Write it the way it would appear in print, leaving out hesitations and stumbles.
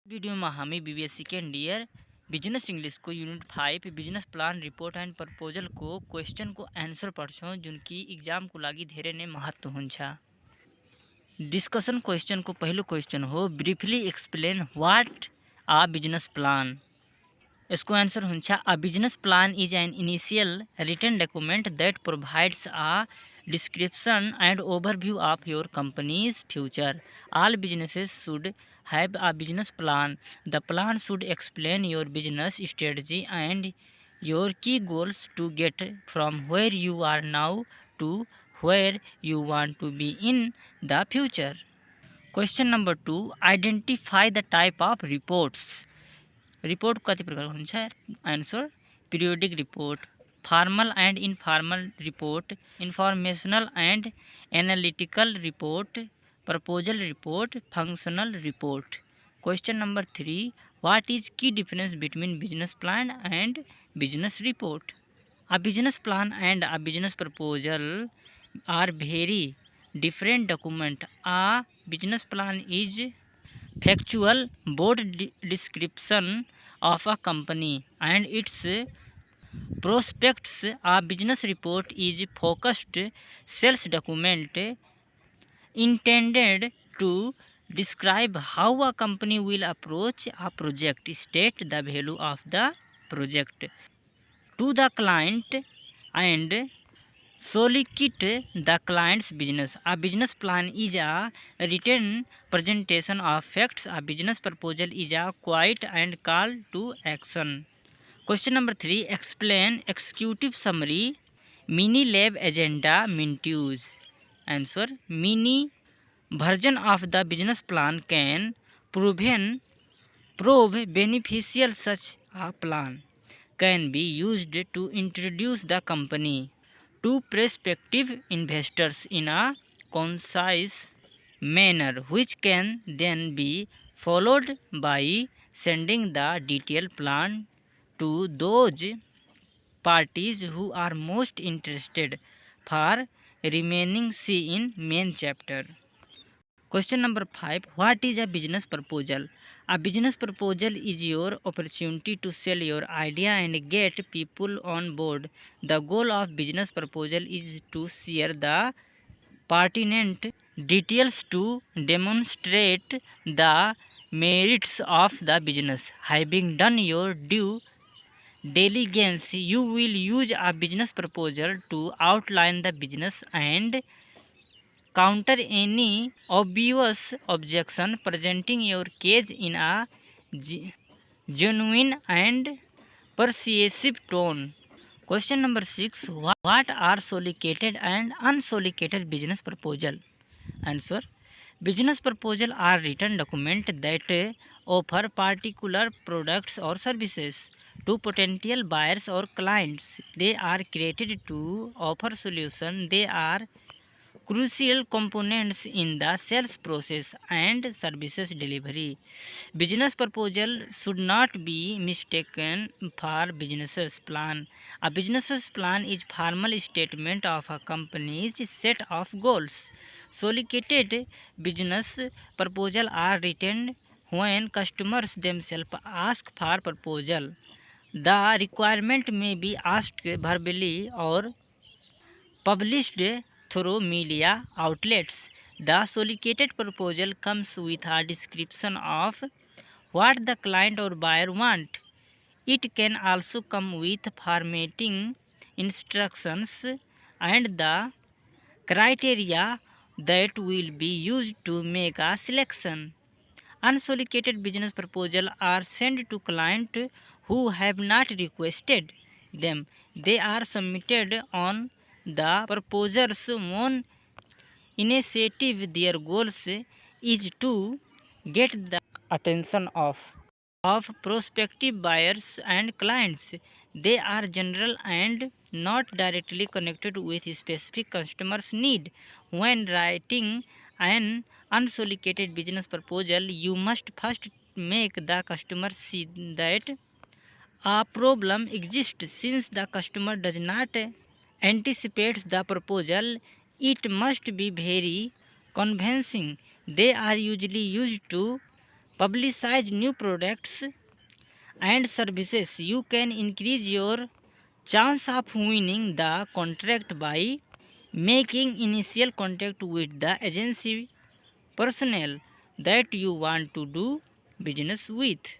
Video में हम BBA second year business English को unit 5 business plan report and proposal को क्वेश्चन को आंसर पढ़छों जिनकी एग्जाम को लागी धेरे ने महत्व हुन्छ। डिस्कशन क्वेश्चन को पहलो क्वेश्चन हो briefly explain what a business plan. इसको आंसर हुन्छ a business plan is an initial written document that provides a description and overview of your company's future. All businesses should have a business plan. The plan should explain your business strategy and your key goals to get from where you are now to where you want to be in the future. Question number 2. Identify the type of reports. Report कति प्रकार हुन्छ? Answer periodic report, formal and informal report, informational and analytical report, proposal report, functional report. Question number 3. What is key difference between business plan and business report? A business plan and a business proposal are very different document. A business plan is factual broad description of a company and its prospects. A business report is focused sales document intended to describe how a company will approach a project, state the value of the project to the client and solicit the client's business. A business plan is a written presentation of facts. A business proposal is a quiet and call to action. Question number 3. Explain executive summary, mini lab agenda, mintus. Answer. Mini version of the business plan can prove beneficial. Such a plan can be used to introduce the company to prospective investors in a concise manner, which can then be followed by sending the detailed plan to those parties who are most interested for remaining. See in main chapter. Question number 5. What is a business proposal? A business proposal is your opportunity to sell your idea and get people on board. The goal of business proposal is to share the pertinent details to demonstrate the merits of the business. Having done your due diligence, you will use a business proposal to outline the business and counter any obvious objection, presenting your case in a genuine and persuasive tone. Question number 6. What are solicited and unsolicited business proposal? Answer. Business proposal are written document that offer particular products or services to potential buyers or clients. They are created to offer solution. They are crucial components in the sales process and services delivery. Business proposal should not be mistaken for business plan. A business plan is formal statement of a company's set of goals. Solicited business proposal are written when customers themselves ask for proposal. The requirement may be asked verbally or published through media outlets. The solicited proposal comes with a description of what the client or buyer want. It can also come with formatting instructions and the criteria that will be used to make a selection. Unsolicited business proposals are sent to clients who have not requested them. They are submitted on the proposer's own initiative. Their goals is to get the attention of prospective buyers and clients. They are general and not directly connected with specific customers' need. When writing an unsolicited business proposal, you must first make the customer see that a problem exists. Since the customer does not anticipate the proposal, it must be very convincing. They are usually used to publicize new products and services. You can increase your chance of winning the contract by making initial contact with the agency personnel that you want to do business with.